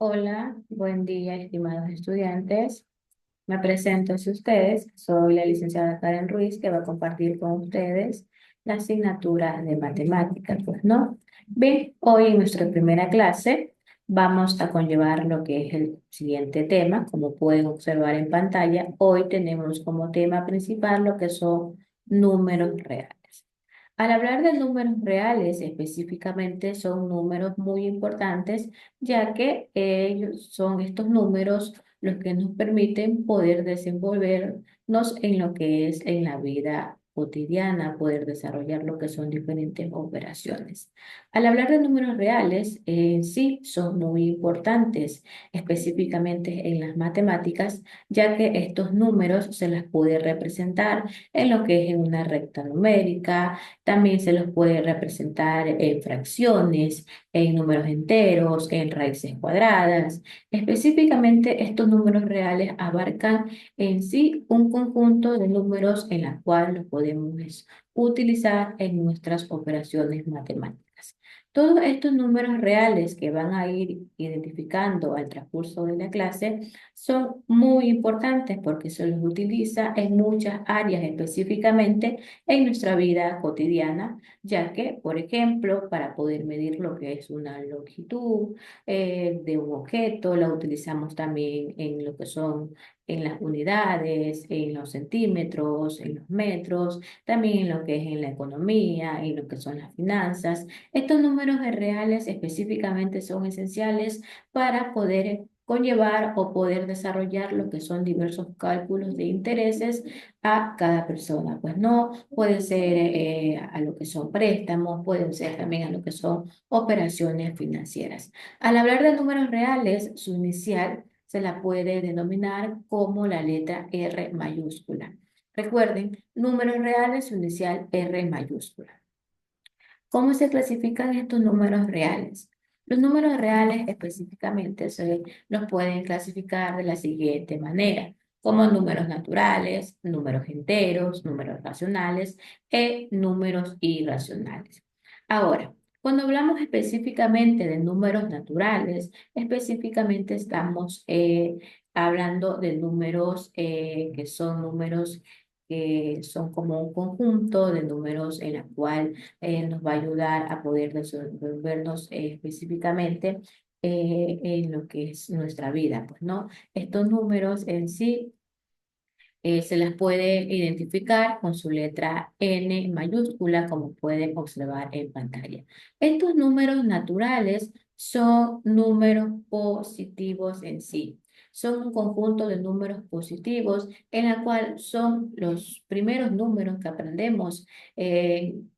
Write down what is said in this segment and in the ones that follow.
Hola, buen día, estimados estudiantes. Me presento a ustedes. Soy la licenciada Karen Ruiz, que va a compartir con ustedes la asignatura de matemáticas, pues no. Bien, hoy en nuestra primera clase vamos a conllevar lo que es el siguiente tema. Como pueden observar en pantalla, hoy tenemos como tema principal lo que son números reales. Al hablar de números reales, específicamente son números muy importantes, ya que ellos son estos números los que nos permiten poder desenvolvernos en lo que es en la vida cotidiana, poder desarrollar lo que son diferentes operaciones. Al hablar de números reales, sí son muy importantes, específicamente en las matemáticas, ya que estos números se las puede representar en lo que es en una recta numérica. También se los puede representar en fracciones, en números enteros, en raíces cuadradas. Específicamente, estos números reales abarcan en sí un conjunto de números en la cual los podemos utilizar en nuestras operaciones matemáticas. Todos estos números reales que van a ir identificando al transcurso de la clase son muy importantes porque se los utiliza en muchas áreas, específicamente en nuestra vida cotidiana, ya que, por ejemplo, para poder medir lo que es una longitud de un objeto, la utilizamos también en lo que son en las unidades, en los centímetros, en los metros, también en lo que es en la economía, en lo que son las finanzas. Estos números reales específicamente son esenciales para poder conllevar o poder desarrollar lo que son diversos cálculos de intereses a cada persona. Pues no, puede ser a lo que son préstamos, pueden ser también a lo que son operaciones financieras. Al hablar de números reales, su inicial se la puede denominar como la letra R mayúscula. Recuerden, números reales, su inicial R mayúscula. ¿Cómo se clasifican estos números reales? Los números reales específicamente se los pueden clasificar de la siguiente manera, como números naturales, números enteros, números racionales números irracionales. Ahora, cuando hablamos específicamente de números naturales, específicamente estamos hablando de números que son números que son como un conjunto de números en la cual nos va a ayudar a poder desenvolvernos específicamente en lo que es nuestra vida, pues, ¿no? Estos números en sí se las puede identificar con su letra N mayúscula, como pueden observar en pantalla. Estos números naturales son números positivos en sí. Son un conjunto de números positivos en la cual son los primeros números que aprendemos en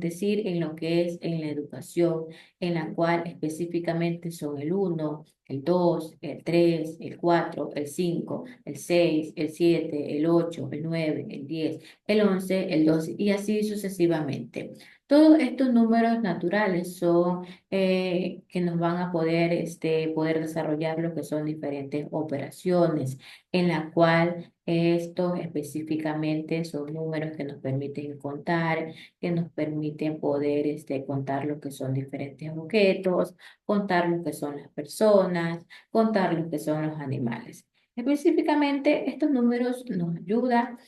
decir en lo que es en la educación, en la cual específicamente son el uno, el 2, el 3, el 4, el 5, el 6, el 7, el 8, el 9, el 10, el 11, el 12 y así sucesivamente. Todos estos números naturales son que nos van a poder, poder desarrollar lo que son diferentes operaciones, en la cual estos específicamente son números que nos permiten contar, que nos permiten poder contar lo que son diferentes objetos, contar lo que son las personas, contar lo que son los animales. Específicamente, estos números nos ayudan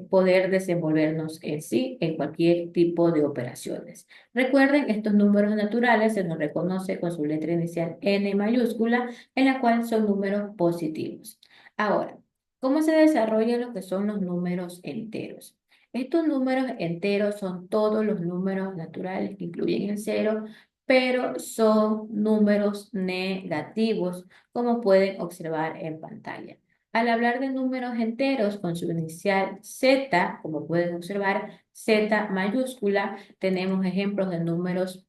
poder desenvolvernos en sí en cualquier tipo de operaciones. Recuerden, estos números naturales se nos reconoce con su letra inicial N mayúscula, en la cual son números positivos. Ahora, ¿cómo se desarrollan lo que son los números enteros? Estos números enteros son todos los números naturales que incluyen el cero, pero son números negativos, como pueden observar en pantalla. Al hablar de números enteros con su inicial Z, como pueden observar, Z mayúscula, tenemos ejemplos de números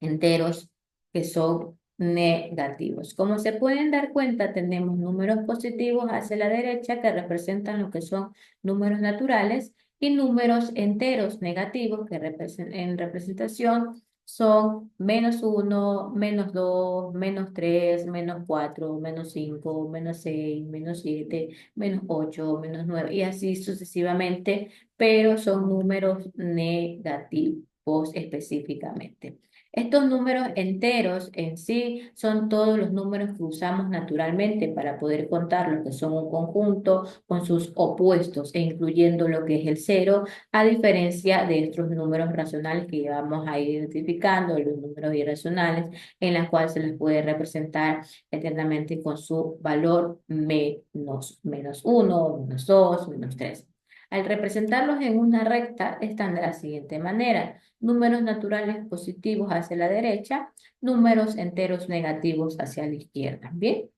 enteros que son negativos. Como se pueden dar cuenta, tenemos números positivos hacia la derecha que representan lo que son números naturales y números enteros negativos que en representación son -1, -2, -3, -4, -5, -6, -7, -8, -9 y así sucesivamente, pero son números negativos específicamente. Estos números enteros en sí son todos los números que usamos naturalmente para poder contar lo que son un conjunto con sus opuestos e incluyendo lo que es el cero, a diferencia de estos números racionales que vamos a ir identificando, los números irracionales, en la cual se les puede representar eternamente con su valor menos uno, menos 2, menos 3. Al representarlos en una recta, están de la siguiente manera: números naturales positivos hacia la derecha, números enteros negativos hacia la izquierda. Bien,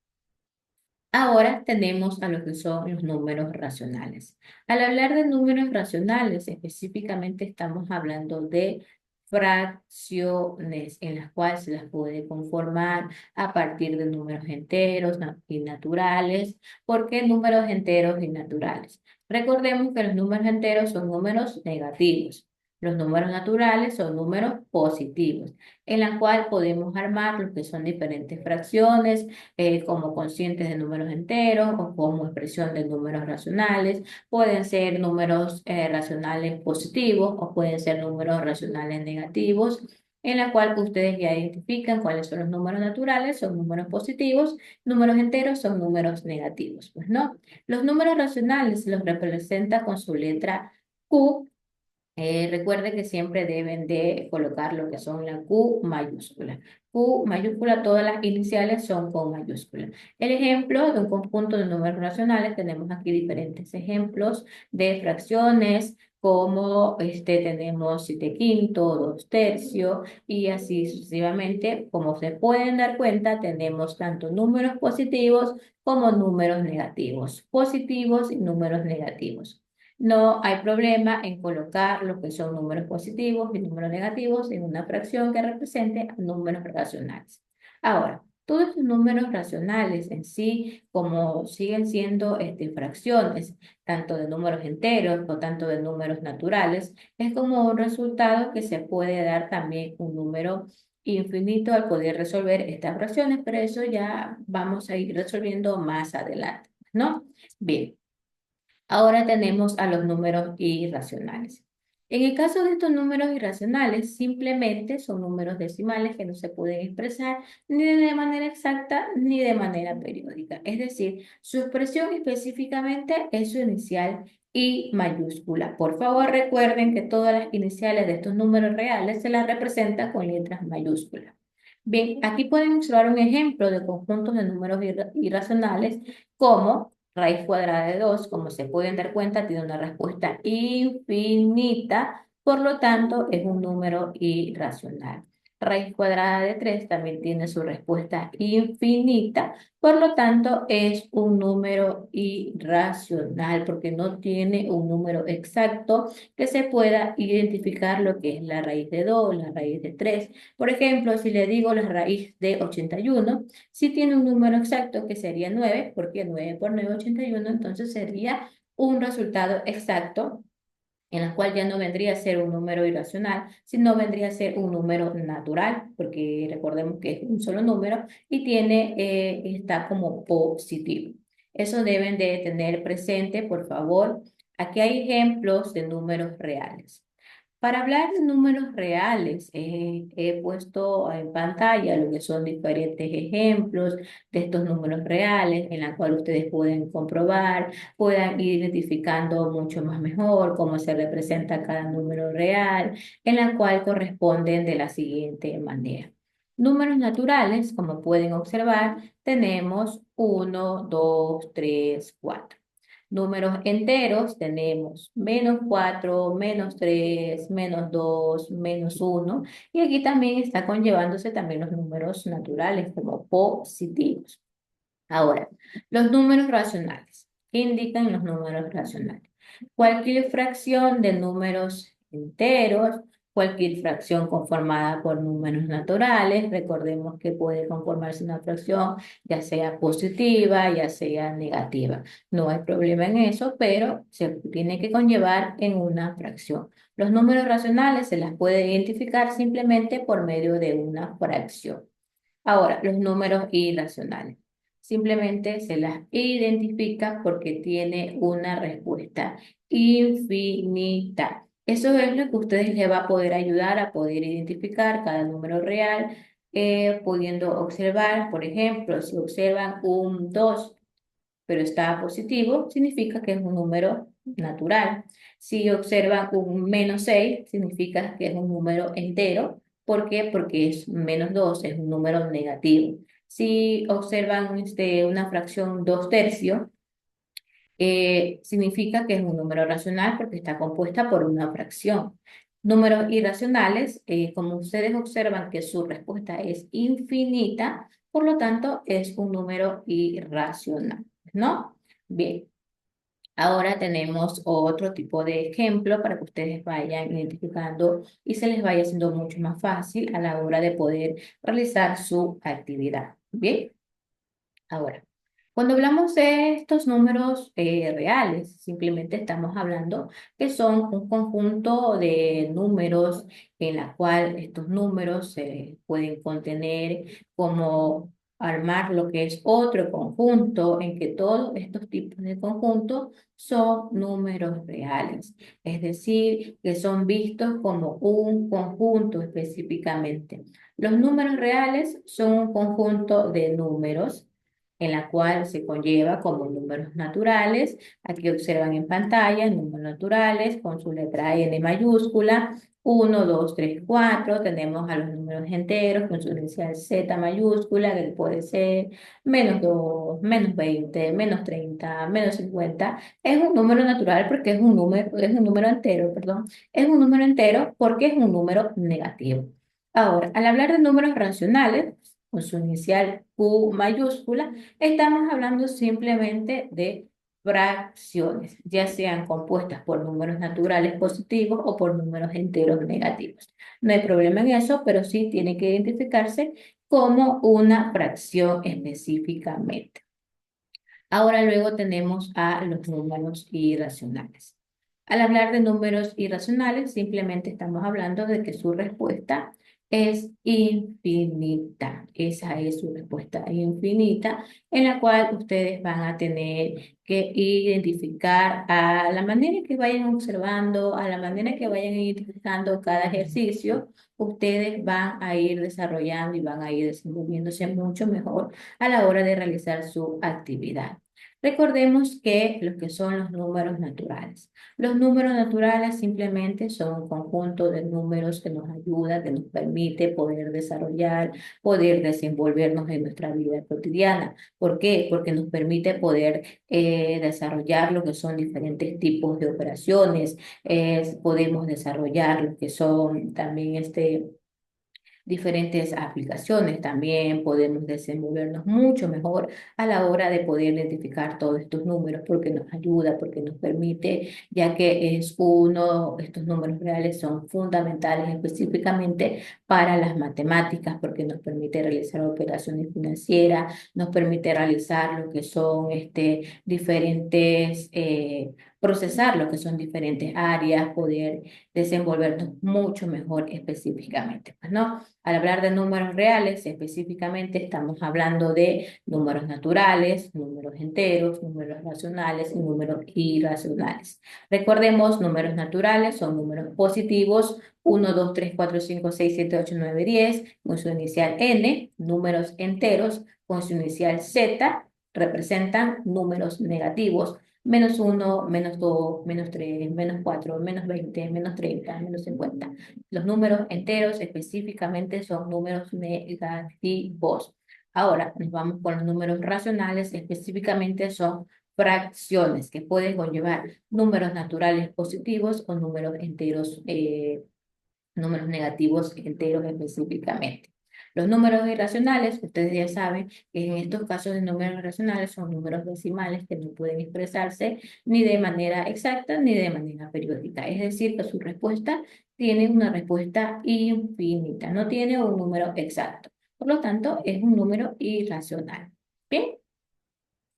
ahora tenemos a lo que son los números racionales. Al hablar de números racionales, específicamente estamos hablando de fracciones en las cuales se las puede conformar a partir de números enteros y naturales. ¿Por qué números enteros y naturales? Recordemos que los números enteros son números negativos. Los números naturales son números positivos, en la cual podemos armar lo que son diferentes fracciones como conscientes de números enteros o como expresión de números racionales. Pueden ser números racionales positivos o pueden ser números racionales negativos, en la cual ustedes ya identifican cuáles son los números naturales, son números positivos, números enteros son números negativos. Pues no, los números racionales los representa con su letra Q. Recuerde que siempre deben de colocar lo que son la Q mayúscula. Q mayúscula, todas las iniciales son con mayúscula. El ejemplo de un conjunto de números racionales, tenemos aquí diferentes ejemplos de fracciones, como tenemos 7/5, 2/3 y así sucesivamente. Como se pueden dar cuenta, tenemos tanto números positivos como números negativos, positivos y números negativos. No hay problema en colocar lo que son números positivos y números negativos en una fracción que represente a números racionales. Ahora, todos estos números racionales en sí, como siguen siendo fracciones, tanto de números enteros o tanto de números naturales, es como un resultado que se puede dar también un número infinito al poder resolver estas fracciones, pero eso ya vamos a ir resolviendo más adelante, ¿no? Bien. Ahora tenemos a los números irracionales. En el caso de estos números irracionales, simplemente son números decimales que no se pueden expresar ni de manera exacta ni de manera periódica. Es decir, su expresión específicamente es su inicial y mayúscula. Por favor, recuerden que todas las iniciales de estos números reales se las representa con letras mayúsculas. Bien, aquí pueden observar un ejemplo de conjuntos de números irracionales como raíz cuadrada de 2, como se pueden dar cuenta, tiene una respuesta infinita, por lo tanto es un número irracional. Raíz cuadrada de 3 también tiene su respuesta infinita, por lo tanto es un número irracional porque no tiene un número exacto que se pueda identificar lo que es la raíz de 2, la raíz de 3. Por ejemplo, si le digo la raíz de 81, si tiene un número exacto que sería 9, porque 9 por 9 81, entonces sería un resultado exacto en el cual ya no vendría a ser un número irracional, sino vendría a ser un número natural, porque recordemos que es un solo número y está como positivo. Eso deben de tener presente, por favor. Aquí hay ejemplos de números reales. Para hablar de números reales, he puesto en pantalla lo que son diferentes ejemplos de estos números reales, en la cual ustedes pueden comprobar, puedan ir identificando mucho más mejor cómo se representa cada número real, en la cual corresponden de la siguiente manera. Números naturales, como pueden observar, tenemos 1, 2, 3, 4. Números enteros tenemos -4, -3, -2, -1. Y aquí también está conllevándose también los números naturales como positivos. Ahora, los números racionales. ¿Qué indican los números racionales? Cualquier fracción de números enteros, cualquier fracción conformada por números naturales. Recordemos que puede conformarse una fracción ya sea positiva, ya sea negativa. No hay problema en eso, pero se tiene que conllevar en una fracción. Los números racionales se las puede identificar simplemente por medio de una fracción. Ahora, los números irracionales. Simplemente se las identifica porque tiene una respuesta infinita. Eso es lo que a ustedes les va a poder ayudar a poder identificar cada número real, pudiendo observar, por ejemplo, si observan un 2 pero está positivo, significa que es un número natural. Si observan un -6 significa que es un número entero. ¿Por qué? Porque es -2 es un número negativo. Si observan una fracción 2/3, significa que es un número racional porque está compuesta por una fracción. Números irracionales, como ustedes observan que su respuesta es infinita, por lo tanto es un número irracional, ¿no? Bien, ahora tenemos otro tipo de ejemplo para que ustedes vayan identificando y se les vaya haciendo mucho más fácil a la hora de poder realizar su actividad. Bien. Ahora, cuando hablamos de estos números reales, simplemente estamos hablando que son un conjunto de números en la cual estos números se pueden contener como armar lo que es otro conjunto en que todos estos tipos de conjuntos son números reales, es decir, que son vistos como un conjunto específicamente. Los números reales son un conjunto de números en la cual se conlleva como números naturales. Aquí observan en pantalla números naturales con su letra N mayúscula. 1, 2, 3, 4. Tenemos a los números enteros con su inicial Z mayúscula, que puede ser -2, -20, -30, -50. Es un número natural porque es un número entero, perdón. Es un número entero porque es un número negativo. Ahora, al hablar de números racionales, con su inicial Q mayúscula, estamos hablando simplemente de fracciones, ya sean compuestas por números naturales positivos o por números enteros negativos. No hay problema en eso, pero sí tiene que identificarse como una fracción específicamente. Ahora luego tenemos a los números irracionales. Al hablar de números irracionales, simplemente estamos hablando de que su respuesta es infinita. Esa es su respuesta infinita, en la cual ustedes van a tener que identificar a la manera que vayan observando, a la manera que vayan identificando cada ejercicio, ustedes van a ir desarrollando y van a ir desenvolviéndose mucho mejor a la hora de realizar su actividad. Recordemos que los que son los números naturales. Los números naturales simplemente son un conjunto de números que nos ayuda, que nos permite poder desarrollar, poder desenvolvernos en nuestra vida cotidiana. ¿Por qué? Porque nos permite poder desarrollar lo que son diferentes tipos de operaciones. Podemos desarrollar lo que son también diferentes aplicaciones. También podemos desenvolvernos mucho mejor a la hora de poder identificar todos estos números porque nos ayuda, porque nos permite, ya que estos números reales son fundamentales específicamente para las matemáticas porque nos permite realizar operaciones financieras, nos permite realizar lo que son diferentes, procesar lo que son diferentes áreas, poder desenvolvernos mucho mejor específicamente, pues, ¿no? Al hablar de números reales, específicamente estamos hablando de números naturales, números enteros, números racionales y números irracionales. Recordemos, números naturales son números positivos, 1, 2, 3, 4, 5, 6, 7, 8, 9, 10, con su inicial N. Números enteros con su inicial Z representan números negativos. -1, -2, -3, -4, -20, -30, -50. Los números enteros específicamente son números negativos. Ahora nos vamos con los números racionales, específicamente son fracciones que pueden conllevar números naturales positivos o números enteros, números negativos enteros específicamente. Los números irracionales, ustedes ya saben que en estos casos de números irracionales son números decimales que no pueden expresarse ni de manera exacta ni de manera periódica. Es decir, que su respuesta tiene una respuesta infinita, no tiene un número exacto. Por lo tanto, es un número irracional. Bien,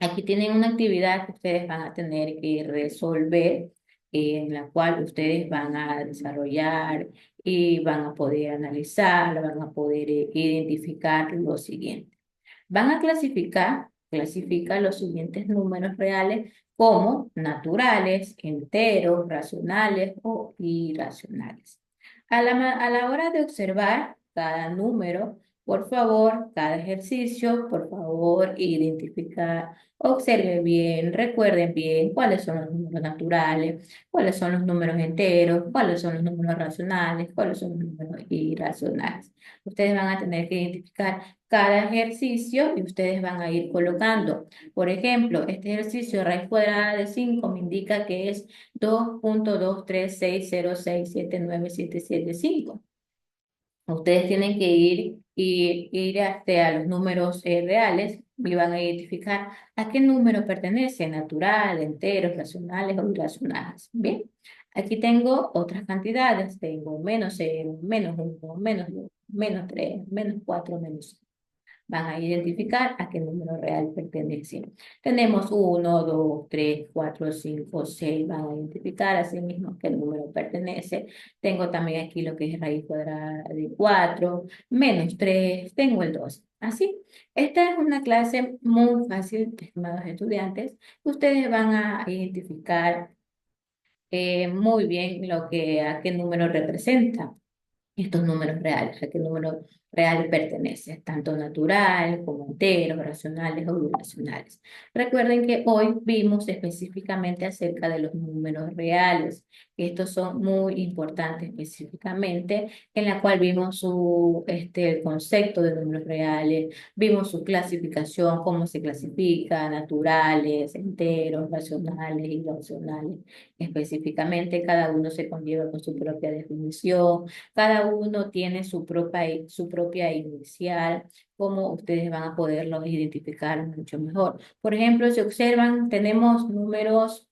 aquí tienen una actividad que ustedes van a tener que resolver, en la cual ustedes van a desarrollar y van a poder analizar, van a poder identificar lo siguiente. Van a clasificar clasifica los siguientes números reales como naturales, enteros, racionales o irracionales. A la hora de observar cada número, por favor, cada ejercicio, por favor, identificar, observe bien, recuerden bien cuáles son los números naturales, cuáles son los números enteros, cuáles son los números racionales, cuáles son los números irracionales. Ustedes van a tener que identificar cada ejercicio y ustedes van a ir colocando. Por ejemplo, este ejercicio raíz cuadrada de 5 me indica que es 2.23606797775. Ustedes tienen que ir hasta a los números reales y van a identificar a qué número pertenece, natural, enteros, racionales o irracionales. Bien, aquí tengo otras cantidades. Tengo menos 0, menos 1, menos 2, menos 3, menos 4, menos. Van a identificar a qué número real pertenecen. Tenemos 1, 2, 3, 4, 5, 6. Van a identificar así mismo qué número pertenece. Tengo también aquí lo que es raíz cuadrada de 4, menos 3. Tengo el 2. Así. Esta es una clase muy fácil, estimados estudiantes. Ustedes van a identificar muy bien a qué número representa estos números reales, a qué número real pertenece, tanto natural como enteros, racionales o irracionales. Recuerden que hoy vimos específicamente acerca de los números reales. Estos son muy importantes específicamente, en la cual vimos el concepto de números reales, vimos su clasificación, cómo se clasifica, naturales, enteros, racionales, irracionales. Específicamente, cada uno se conlleva con su propia definición, cada uno tiene su propia inicial, cómo ustedes van a poderlos identificar mucho mejor. Por ejemplo, si observan, tenemos números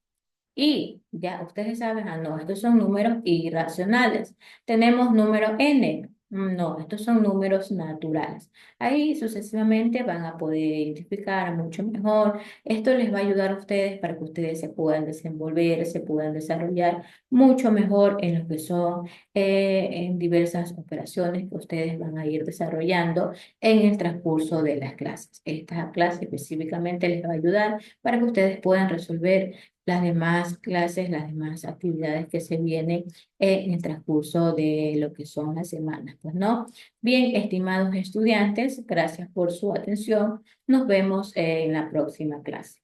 y ya ustedes saben, no, estos son números irracionales. Tenemos número n, no, estos son números naturales. Ahí sucesivamente van a poder identificar mucho mejor. Esto les va a ayudar a ustedes para que ustedes se puedan desenvolver, se puedan desarrollar mucho mejor en lo que son en diversas operaciones que ustedes van a ir desarrollando en el transcurso de las clases. Esta clase específicamente les va a ayudar para que ustedes puedan resolver las demás clases, las demás actividades que se vienen en el transcurso de lo que son las semanas, pues, ¿no? Bien, estimados estudiantes, gracias por su atención. Nos vemos en la próxima clase.